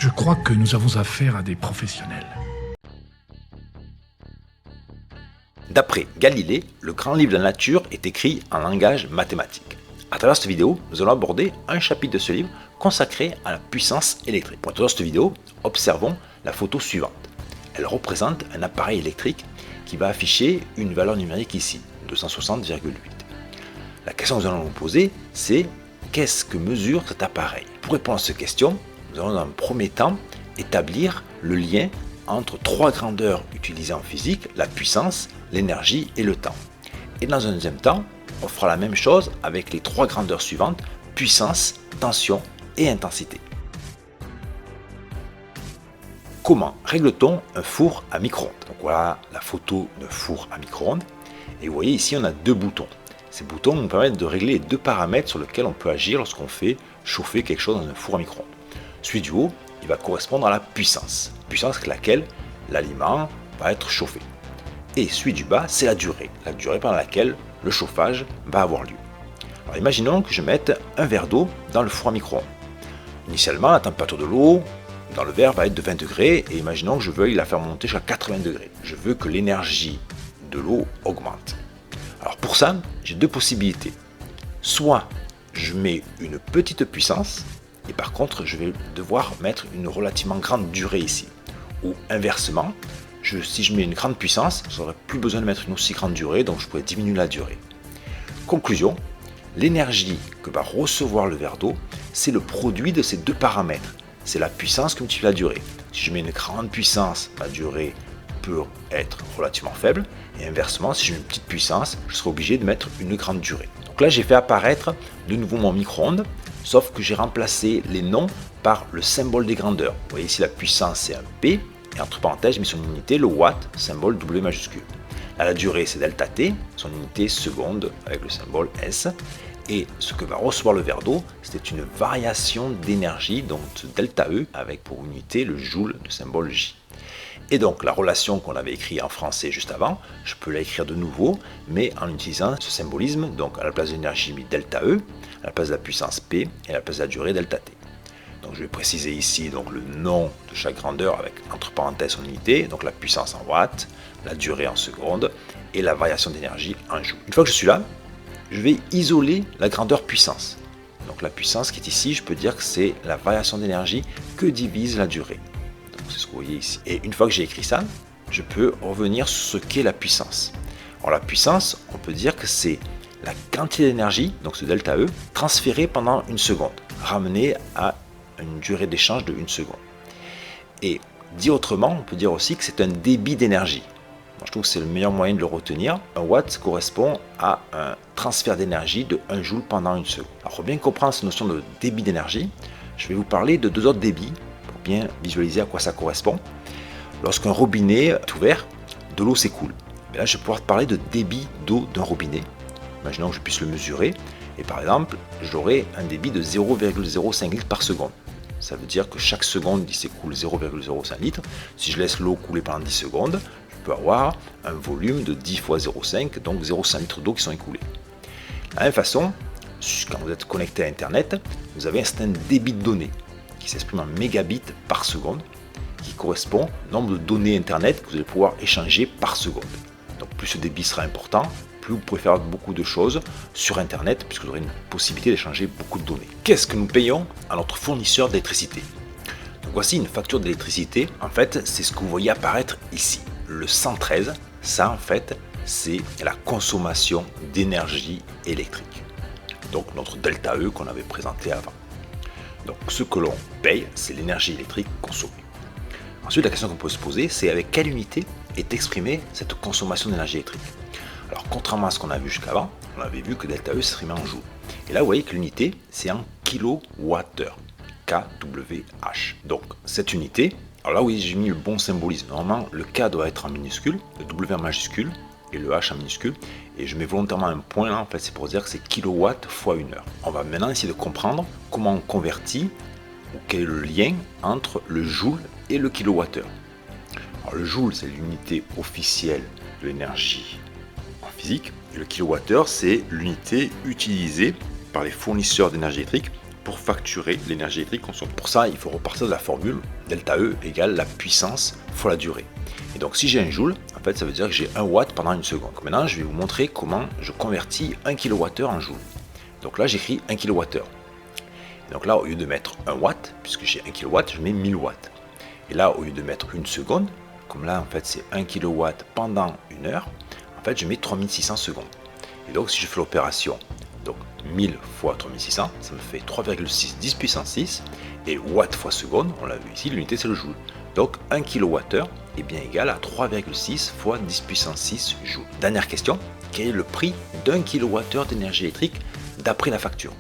Je crois que nous avons affaire à des professionnels. D'après Galilée, le grand livre de la nature est écrit en langage mathématique. À travers cette vidéo, nous allons aborder un chapitre de ce livre consacré à la puissance électrique. Pour introduire cette vidéo, observons la photo suivante. Elle représente un appareil électrique qui va afficher une valeur numérique ici, 260,8. La question que nous allons nous poser, c'est qu'est-ce que mesure cet appareil? Pour répondre à cette question, nous allons dans un premier temps établir le lien entre trois grandeurs utilisées en physique, la puissance, l'énergie et le temps. Et dans un deuxième temps, on fera la même chose avec les trois grandeurs suivantes, puissance, tension et intensité. Comment règle-t-on un four à micro-ondes? Donc voilà la photo d'un four à micro-ondes. Et vous voyez ici, on a deux boutons. Ces boutons nous permettent de régler les deux paramètres sur lesquels on peut agir lorsqu'on fait chauffer quelque chose dans un four à micro-ondes. Celui du haut, il va correspondre à la puissance avec laquelle l'aliment va être chauffé. Et celui du bas, c'est la durée pendant laquelle le chauffage va avoir lieu. Alors imaginons que je mette un verre d'eau dans le four à micro-ondes. Initialement, la température de l'eau dans le verre va être de 20 degrés et imaginons que je veuille la faire monter jusqu'à 80 degrés. Je veux que l'énergie de l'eau augmente. Alors pour ça, j'ai deux possibilités. Soit je mets une petite puissance et par contre je vais devoir mettre une relativement grande durée ici. Ou inversement, si je mets une grande puissance, je n'aurai plus besoin de mettre une aussi grande durée, donc je pourrais diminuer la durée. Conclusion, l'énergie que va recevoir le verre d'eau, c'est le produit de ces deux paramètres. C'est la puissance qui multiplie la durée. Si je mets une grande puissance, la durée peut être relativement faible. Et inversement, si j'ai une petite puissance, je serai obligé de mettre une grande durée. Donc là, j'ai fait apparaître de nouveau mon micro-ondes, sauf que j'ai remplacé les noms par le symbole des grandeurs. Vous voyez ici, la puissance, c'est un P, et entre parenthèses, j'ai mis son unité, le watt, symbole W majuscule. Là, la durée, c'est delta T, son unité seconde, avec le symbole S. Et ce que va recevoir le verre d'eau, c'est une variation d'énergie, donc delta E, avec pour unité le joule, le symbole J. Et donc la relation qu'on avait écrite en français juste avant, je peux l'écrire de nouveau, mais en utilisant ce symbolisme, donc à la place de l'énergie, j'ai mis delta E, à la place de la puissance P, et à la place de la durée delta T. Donc je vais préciser ici donc, le nom de chaque grandeur avec entre parenthèses son unité, donc la puissance en watts, la durée en secondes, et la variation d'énergie en joules. Une fois que je suis là, je vais isoler la grandeur puissance. Donc la puissance qui est ici, je peux dire que c'est la variation d'énergie que divise la durée. C'est ce que vous voyez ici. Et une fois que j'ai écrit ça, je peux revenir sur ce qu'est la puissance. Alors la puissance, on peut dire que c'est la quantité d'énergie, donc ce delta E, transférée pendant une seconde, ramenée à une durée d'échange de 1 seconde. Et dit autrement, on peut dire aussi que c'est un débit d'énergie. Je trouve que c'est le meilleur moyen de le retenir. Un watt correspond à un transfert d'énergie de 1 joule pendant 1 seconde. Alors pour bien comprendre cette notion de débit d'énergie, je vais vous parler de deux autres débits pour bien visualiser à quoi ça correspond. Lorsqu'un robinet est ouvert, de l'eau s'écoule. Mais là, je vais pouvoir parler de débit d'eau d'un robinet. Imaginons que je puisse le mesurer. Et par exemple, j'aurai un débit de 0,05 litres par seconde. Ça veut dire que chaque seconde, il s'écoule 0,05 litres. Si je laisse l'eau couler pendant 10 secondes, je peux avoir un volume de 10 fois 0,5, donc 0,5 litres d'eau qui sont écoulés. De la même façon, quand vous êtes connecté à Internet, vous avez un certain débit de données qui s'exprime en mégabits par seconde, qui correspond au nombre de données Internet que vous allez pouvoir échanger par seconde. Donc plus ce débit sera important, plus vous pourrez faire beaucoup de choses sur Internet, puisque vous aurez une possibilité d'échanger beaucoup de données. Qu'est-ce que nous payons à notre fournisseur d'électricité? Donc voici une facture d'électricité. En fait, c'est ce que vous voyez apparaître ici. Le 113, ça en fait, c'est la consommation d'énergie électrique. Donc notre delta E qu'on avait présenté avant. Donc ce que l'on paye, c'est l'énergie électrique consommée. Ensuite, la question qu'on peut se poser, c'est avec quelle unité est exprimée cette consommation d'énergie électrique? Alors contrairement à ce qu'on a vu jusqu'avant, on avait vu que delta E s'exprimait en joules. Et là, vous voyez que l'unité, c'est en kilowattheure. kWh. Donc cette unité, alors là oui, j'ai mis le bon symbolisme. Normalement, le K doit être en minuscule, le W en majuscule et le H en minuscule. Et je mets volontairement un point là, en fait, c'est pour dire que c'est kilowatt fois 1 heure. On va maintenant essayer de comprendre comment on convertit, ou quel est le lien entre le joule et le kilowattheure. Alors le joule, c'est l'unité officielle de l'énergie en physique. Et le kilowattheure, c'est l'unité utilisée par les fournisseurs d'énergie électrique pour facturer l'énergie électrique consommée. Pour ça, il faut repartir de la formule delta E égale la puissance fois la durée. Et donc si j'ai un joule, en fait ça veut dire que j'ai 1 watt pendant une seconde. Maintenant je vais vous montrer comment je convertis 1 kWh en joule. Donc là j'écris 1 kWh. Donc là au lieu de mettre 1 watt, puisque j'ai 1 kW, je mets 1000 watts. Et là au lieu de mettre une seconde, comme là en fait c'est 1 kW pendant une heure, en fait je mets 3600 secondes. Et donc si je fais l'opération, donc 1000 fois 3600, ça me fait 3,6 10 puissance 6, et watt fois seconde, on l'a vu ici, l'unité c'est le joule. Donc 1 kWh est bien égal à 3,6 fois 10 puissance 6 joules. Dernière question, quel est le prix d'1 kWh d'énergie électrique d'après la facture?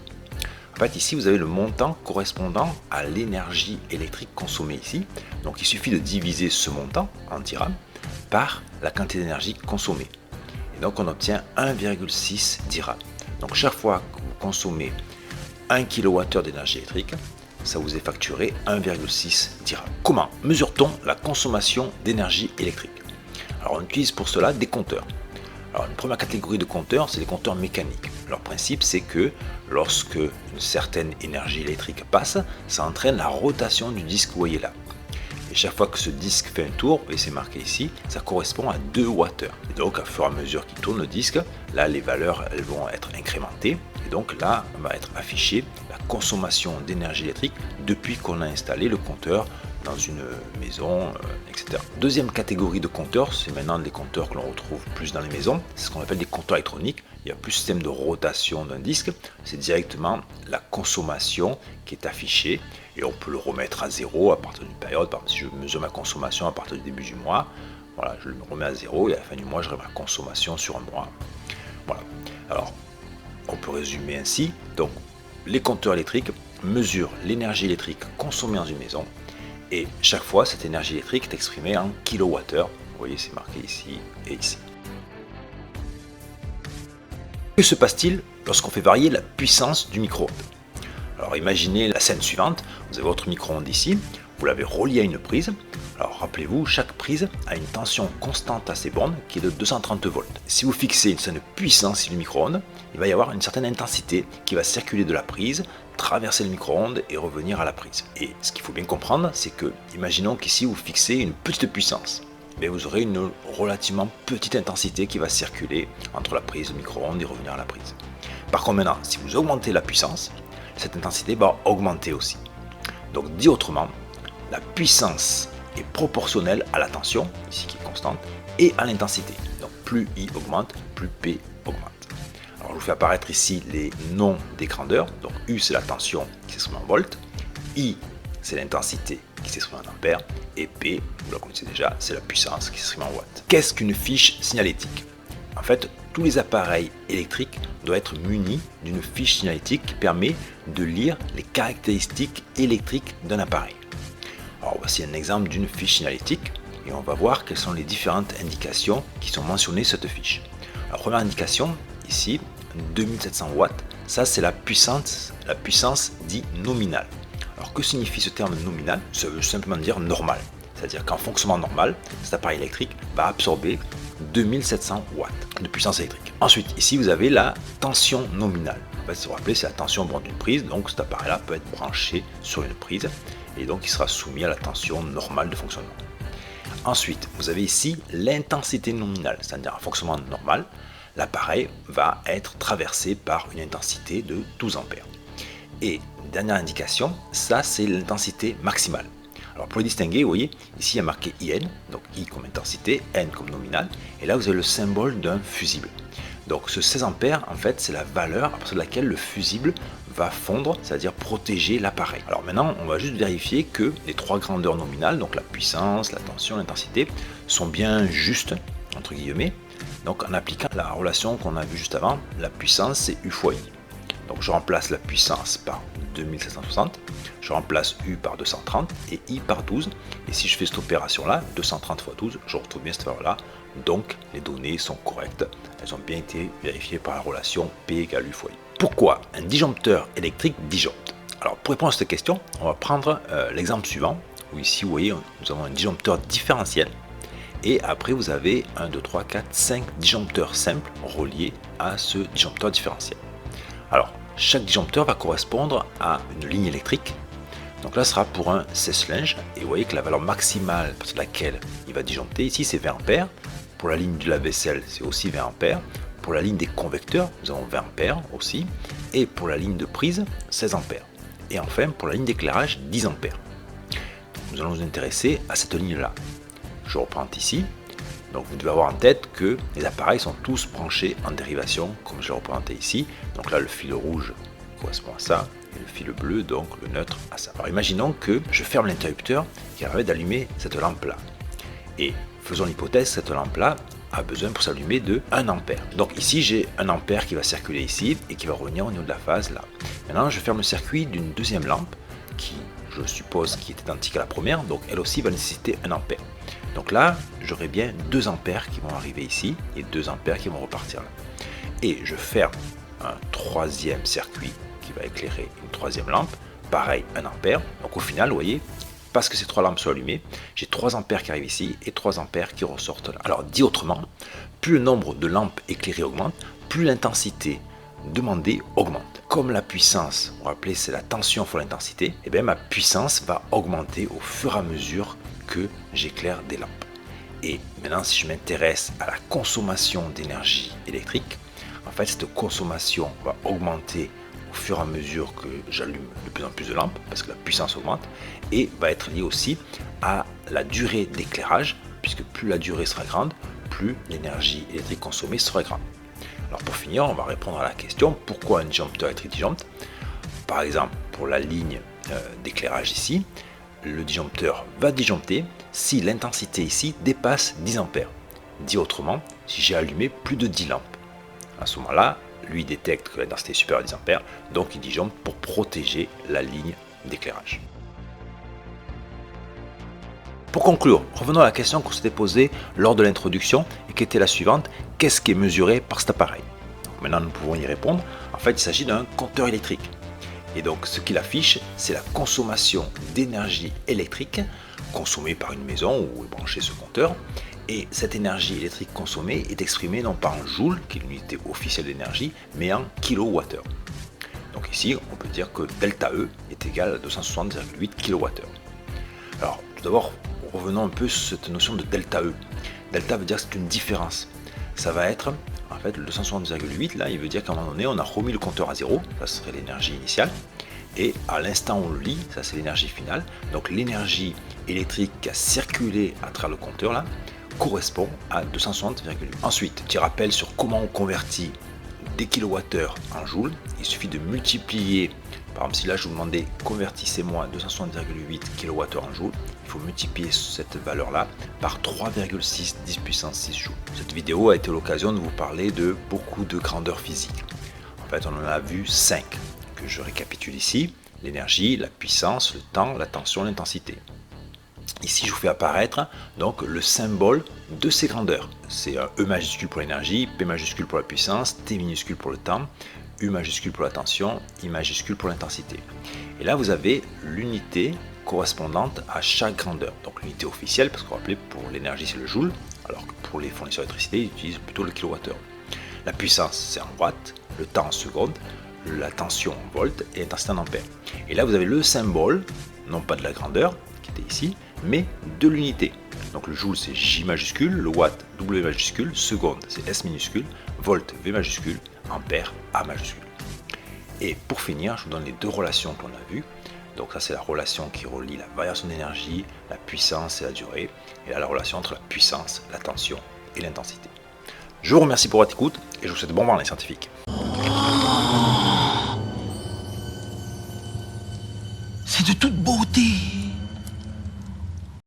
En fait ici vous avez le montant correspondant à l'énergie électrique consommée ici. Donc il suffit de diviser ce montant en dirhams par la quantité d'énergie consommée. Et donc on obtient 1,6 dirhams. Donc chaque fois que vous consommez 1 kWh d'énergie électrique, ça vous est facturé 1,6 dirhams. Comment mesure-t-on la consommation d'énergie électrique? Alors on utilise pour cela des compteurs. Alors une première catégorie de compteurs, c'est les compteurs mécaniques. Leur principe, c'est que lorsque une certaine énergie électrique passe, ça entraîne la rotation du disque que vous voyez là. Et chaque fois que ce disque fait un tour, et c'est marqué ici, ça correspond à 2 Wh. Et donc, à fur et à mesure qu'il tourne le disque, là, les valeurs elles vont être incrémentées. Et donc là, va être affichée la consommation d'énergie électrique depuis qu'on a installé le compteur dans une maison, etc. Deuxième catégorie de compteurs, c'est maintenant les compteurs que l'on retrouve plus dans les maisons. C'est ce qu'on appelle des compteurs électroniques. Il n'y a plus de système de rotation d'un disque. C'est directement la consommation qui est affichée. Et on peut le remettre à zéro à partir d'une période. Par exemple, si je mesure ma consommation à partir du début du mois, voilà, je le remets à zéro et à la fin du mois, j'aurai ma consommation sur un mois. Voilà. Alors, on peut résumer ainsi. Donc, les compteurs électriques mesurent l'énergie électrique consommée dans une maison. Et chaque fois, cette énergie électrique est exprimée en kilowattheure. Vous voyez, c'est marqué ici et ici. Que se passe-t-il lorsqu'on fait varier la puissance du micro-ondes? Alors imaginez la scène suivante, vous avez votre micro-ondes ici, vous l'avez relié à une prise. Alors rappelez-vous, chaque prise a une tension constante à ses bornes qui est de 230 volts. Si vous fixez une certaine puissance sur le micro-ondes, il va y avoir une certaine intensité qui va circuler de la prise, traverser le micro-ondes et revenir à la prise. Et ce qu'il faut bien comprendre, c'est que, imaginons qu'ici vous fixez une petite puissance, mais vous aurez une relativement petite intensité qui va circuler entre la prise de micro-ondes et revenir à la prise. Par contre maintenant, si vous augmentez la puissance, cette intensité va augmenter aussi. Donc dit autrement, la puissance est proportionnelle à la tension, ici qui est constante, et à l'intensité. Donc plus I augmente, plus P augmente. Alors je vous fais apparaître ici les noms des grandeurs. Donc U c'est la tension qui s'exprime en volts, I c'est l'intensité qui s'exprime en ampères, et P, vous la connaissez déjà, c'est la puissance qui s'exprime en watts. Qu'est-ce qu'une fiche signalétique? En fait, tous les appareils électriques doivent être munis d'une fiche signalétique qui permet de lire les caractéristiques électriques d'un appareil. Alors voici un exemple d'une fiche signalétique et on va voir quelles sont les différentes indications qui sont mentionnées sur cette fiche. La première indication, ici, 2700 watts, ça c'est la puissance dite nominale. Alors que signifie ce terme nominal? Ça veut simplement dire normal. C'est-à-dire qu'en fonctionnement normal, cet appareil électrique va absorber 2700 watts de puissance électrique. Ensuite, ici, vous avez la tension nominale. En fait, si vous vous rappelez, c'est la tension borne d'une prise. Donc, cet appareil-là peut être branché sur une prise et donc il sera soumis à la tension normale de fonctionnement. Ensuite, vous avez ici l'intensité nominale, c'est-à-dire en fonctionnement normal, l'appareil va être traversé par une intensité de 12 ampères. Et dernière indication, ça c'est l'intensité maximale. Alors pour le distinguer, vous voyez, ici il y a marqué IN, donc I comme intensité, N comme nominal, et là vous avez le symbole d'un fusible. Donc ce 16 ampères, en fait, c'est la valeur à partir de laquelle le fusible va fondre, c'est-à-dire protéger l'appareil. Alors maintenant, on va juste vérifier que les trois grandeurs nominales, donc la puissance, la tension, l'intensité, sont bien justes, entre guillemets. Donc en appliquant la relation qu'on a vue juste avant, la puissance c'est U fois I. Donc je remplace la puissance par 2760, je remplace U par 230 et I par 12. Et si je fais cette opération là, 230 fois 12, je retrouve bien cette valeur là. Donc les données sont correctes, elles ont bien été vérifiées par la relation P égale U fois I. Pourquoi un disjoncteur électrique disjoncte? Alors pour répondre à cette question, on va prendre l'exemple suivant, où ici vous voyez nous avons un disjoncteur différentiel. Et après vous avez 1, 2, 3, 4, 5 disjoncteurs simples reliés à ce disjoncteur différentiel. Alors, chaque disjoncteur va correspondre à une ligne électrique. Donc là, ce sera pour un sèche-linge. Et vous voyez que la valeur maximale à partir de laquelle il va disjoncter, ici, c'est 20 ampères. Pour la ligne du lave-vaisselle, c'est aussi 20 ampères. Pour la ligne des convecteurs, nous avons 20 ampères aussi. Et pour la ligne de prise, 16 ampères. Et enfin, pour la ligne d'éclairage, 10 ampères. Nous allons nous intéresser à cette ligne-là. Je reprends ici. Donc vous devez avoir en tête que les appareils sont tous branchés en dérivation, comme je l'ai représenté ici. Donc là, le fil rouge correspond à ça, et le fil bleu, donc le neutre, à ça. Alors imaginons que je ferme l'interrupteur qui permet d'allumer cette lampe-là. Et faisons l'hypothèse que cette lampe-là a besoin pour s'allumer de 1 ampère. Donc ici, j'ai 1 ampère qui va circuler ici et qui va revenir au niveau de la phase là. Maintenant, je ferme le circuit d'une deuxième lampe qui, je suppose, qui est identique à la première, donc elle aussi va nécessiter 1 ampère. Donc là, j'aurai bien 2 ampères qui vont arriver ici et 2 ampères qui vont repartir là. Et je ferme un troisième circuit qui va éclairer une troisième lampe, pareil 1 ampère. Donc au final, vous voyez, parce que ces 3 lampes sont allumées, j'ai 3 ampères qui arrivent ici et 3 ampères qui ressortent là. Alors dit autrement, plus le nombre de lampes éclairées augmente, plus l'intensité demandée augmente. Comme la puissance, on va appeler c'est la tension fois l'intensité, et bien ma puissance va augmenter au fur et à mesure que j'éclaire des lampes. Et maintenant, si je m'intéresse à la consommation d'énergie électrique, en fait, cette consommation va augmenter au fur et à mesure que j'allume de plus en plus de lampes, parce que la puissance augmente, et va être liée aussi à la durée d'éclairage, puisque plus la durée sera grande, plus l'énergie électrique consommée sera grande. Alors pour finir, on va répondre à la question pourquoi un disjoncteur électrique disjoncte. Par exemple, pour la ligne d'éclairage ici, le disjoncteur va disjoncter si l'intensité ici dépasse 10 ampères. Dit autrement, si j'ai allumé plus de 10 lampes. À ce moment-là, lui détecte que l'intensité est supérieure à 10 ampères, donc il disjoncte pour protéger la ligne d'éclairage. Pour conclure, revenons à la question qu'on s'était posée lors de l'introduction et qui était la suivante, qu'est-ce qui est mesuré par cet appareil? Donc maintenant nous pouvons y répondre, en fait il s'agit d'un compteur électrique. Et donc ce qu'il affiche, c'est la consommation d'énergie électrique consommée par une maison où est branché ce compteur. Et cette énergie électrique consommée est exprimée non pas en joules, qui est l'unité officielle d'énergie, mais en kilowattheures. Donc ici, on peut dire que delta E est égal à 260,8 kWh. Alors tout d'abord, revenons un peu sur cette notion de delta E. Delta veut dire que c'est une différence. Ça va être, en fait, le 260,8, là, il veut dire qu'à un moment donné, on a remis le compteur à 0, ça serait l'énergie initiale, et à l'instant où on le lit, ça c'est l'énergie finale. Donc l'énergie électrique qui a circulé à travers le compteur, là, correspond à 260,8. Ensuite, petit rappel sur comment on convertit des kilowattheures en joules. Il suffit de multiplier, par exemple si là je vous demandais convertissez-moi 260,8 kWh en joules, il faut multiplier cette valeur là par 3,6 10 puissance 6 joules. Cette vidéo a été l'occasion de vous parler de beaucoup de grandeurs physiques. En fait on en a vu 5 que je récapitule ici: l'énergie, la puissance, le temps, la tension, l'intensité. Ici, je vous fais apparaître donc le symbole de ces grandeurs. C'est un E majuscule pour l'énergie, P majuscule pour la puissance, T minuscule pour le temps, U majuscule pour la tension, I majuscule pour l'intensité. Et là, vous avez l'unité correspondante à chaque grandeur. Donc l'unité officielle, parce qu'on va appeler pour l'énergie c'est le joule, alors que pour les fournisseurs d'électricité, ils utilisent plutôt le kilowattheure. La puissance, c'est en watts, le temps en secondes, la tension en volts et l'intensité en ampères. Et là, vous avez le symbole, non pas de la grandeur, qui était ici, mais de l'unité. Donc le joule c'est J majuscule, le watt W majuscule, seconde c'est S minuscule, volt V majuscule, ampère A majuscule. Et pour finir, je vous donne les deux relations qu'on a vues. Donc ça c'est la relation qui relie la variation d'énergie, la puissance et la durée, et là la relation entre la puissance, la tension et l'intensité. Je vous remercie pour votre écoute et je vous souhaite bon vent les scientifiques. C'est de toute beauté.